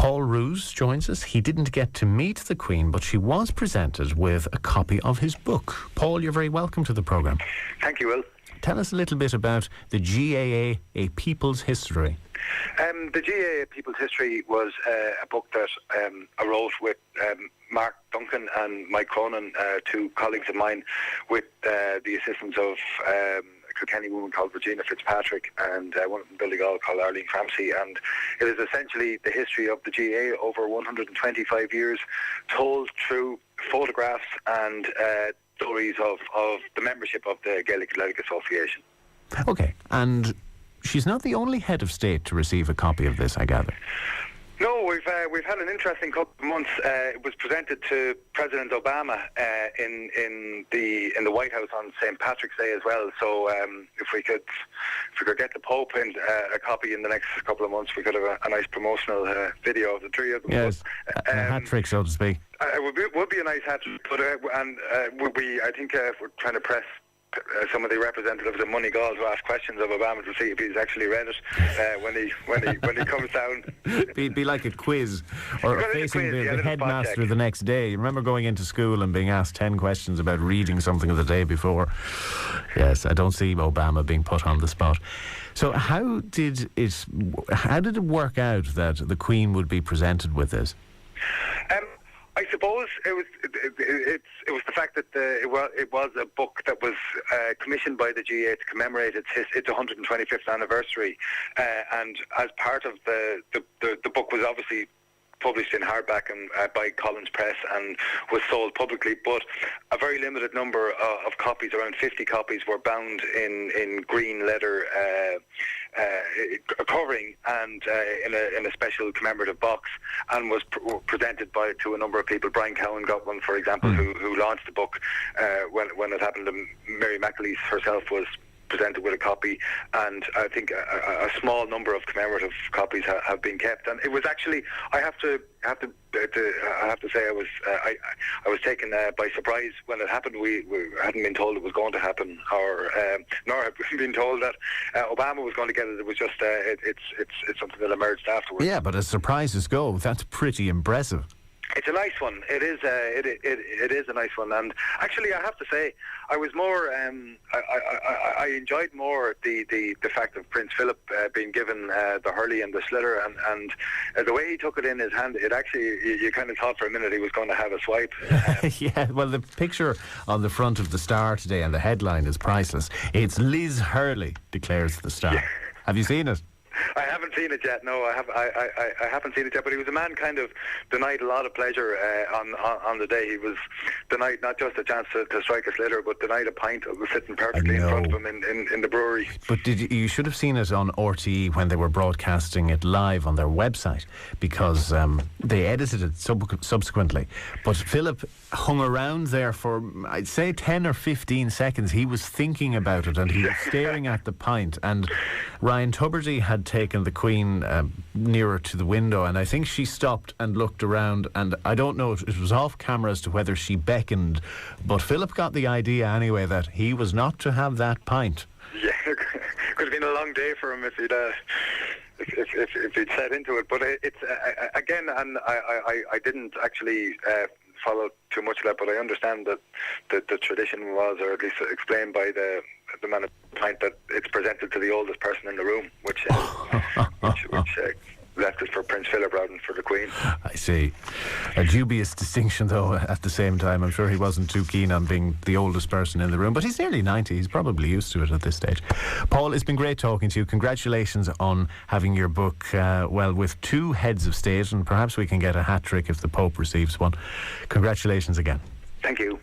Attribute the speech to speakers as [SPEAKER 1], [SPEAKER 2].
[SPEAKER 1] Paul Rouse joins us. He didn't get to meet the Queen, but she was presented with a copy of his book. Paul, you're very welcome to the programme.
[SPEAKER 2] Thank you, Will.
[SPEAKER 1] Tell us a little bit about the GAA, A People's History.
[SPEAKER 2] The GAA, A People's History was a book that I wrote with Mark Duncan and Mike Cronin, two colleagues of mine, with the assistance of a Kilkenny woman called Regina Fitzpatrick and one from Donegal called Arlene Cramsey. And it is essentially the history of the GAA over 125 years, told through photographs and stories of the membership of the Gaelic Athletic Association.
[SPEAKER 1] Okay, and she's not the only head of state to receive a copy of this, I gather.
[SPEAKER 2] No, we've had an interesting couple of months. It was presented to President Obama in the White House on St. Patrick's Day as well. So if we could get the Pope in a copy in the next couple of months, we could have a nice promotional video of the three of them.
[SPEAKER 1] Yes, a hat trick, so to speak.
[SPEAKER 2] It would be a nice hat trick, but I think we're trying to press some of the representatives of Moneygall to ask questions of Obama to see if he's actually read it when he comes down.
[SPEAKER 1] Be like a quiz, or facing the headmaster the next day. You remember going into school and being asked 10 questions about reading something of the day before? Yes, I don't see Obama being put on the spot. So how did it work out that the Queen would be presented with this?
[SPEAKER 2] I suppose it was the fact that it was a book that was commissioned by the GAA to commemorate its 125th anniversary, and as part of the book was obviously published in hardback and by Collins Press and was sold publicly, but a very limited number of copies, around 50 copies, were bound in green leather covering and in a special commemorative box, and was presented to a number of people. Brian Cowan got one, for example, who launched the book when it happened, and Mary McAleese herself was presented with a copy, and I think a small number of commemorative copies have been kept. And it was actually, I have to say, I was taken by surprise when it happened. We hadn't been told it was going to happen, nor had we been told that Obama was going to get it. It was just it's something that emerged afterwards.
[SPEAKER 1] Yeah, but as surprises go, that's pretty impressive.
[SPEAKER 2] It's a nice one. It is. It is a nice one. And actually, I have to say, I was more. I enjoyed more the fact of Prince Philip being given the Hurley and the Sliotar, and the way he took it in his hand. It actually, you kind of thought for a minute he was going to have a swipe.
[SPEAKER 1] Yeah. Well, the picture on the front of the Star today, and the headline is priceless. It's Liz Hurley declares the Star. Yeah. Have you seen it?
[SPEAKER 2] I haven't seen it yet. No, I haven't seen it yet. But he was a man kind of denied a lot of pleasure on the day. He was denied not just a chance to strike a Sliotar, but denied a pint that was sitting perfectly in front of him in the brewery.
[SPEAKER 1] But you should have seen it on RTE when they were broadcasting it live on their website, because they edited it subsequently. But Philip hung around there for, I'd say, 10 or 15 seconds. He was thinking about it, and he was staring at the pint. And Ryan Tubridy had taken the Queen nearer to the window, and I think she stopped and looked around, and I don't know, it was off camera as to whether she beckoned, but Philip got the idea anyway that he was not to have that pint.
[SPEAKER 2] Yeah, it could have been a long day for him if he'd set into it. But it's again, and I didn't actually follow too much of that, but I understand that the tradition was, or at least explained by the man at the pint, that it's presented to the oldest person in the room, which left it for Prince Philip rather than for the Queen.
[SPEAKER 1] I see. A dubious distinction, though, at the same time. I'm sure he wasn't too keen on being the oldest person in the room, but he's nearly 90. He's probably used to it at this stage. Paul, it's been great talking to you. Congratulations on having your book, with two heads of state, and perhaps we can get a hat trick if the Pope receives one. Congratulations again.
[SPEAKER 2] Thank you.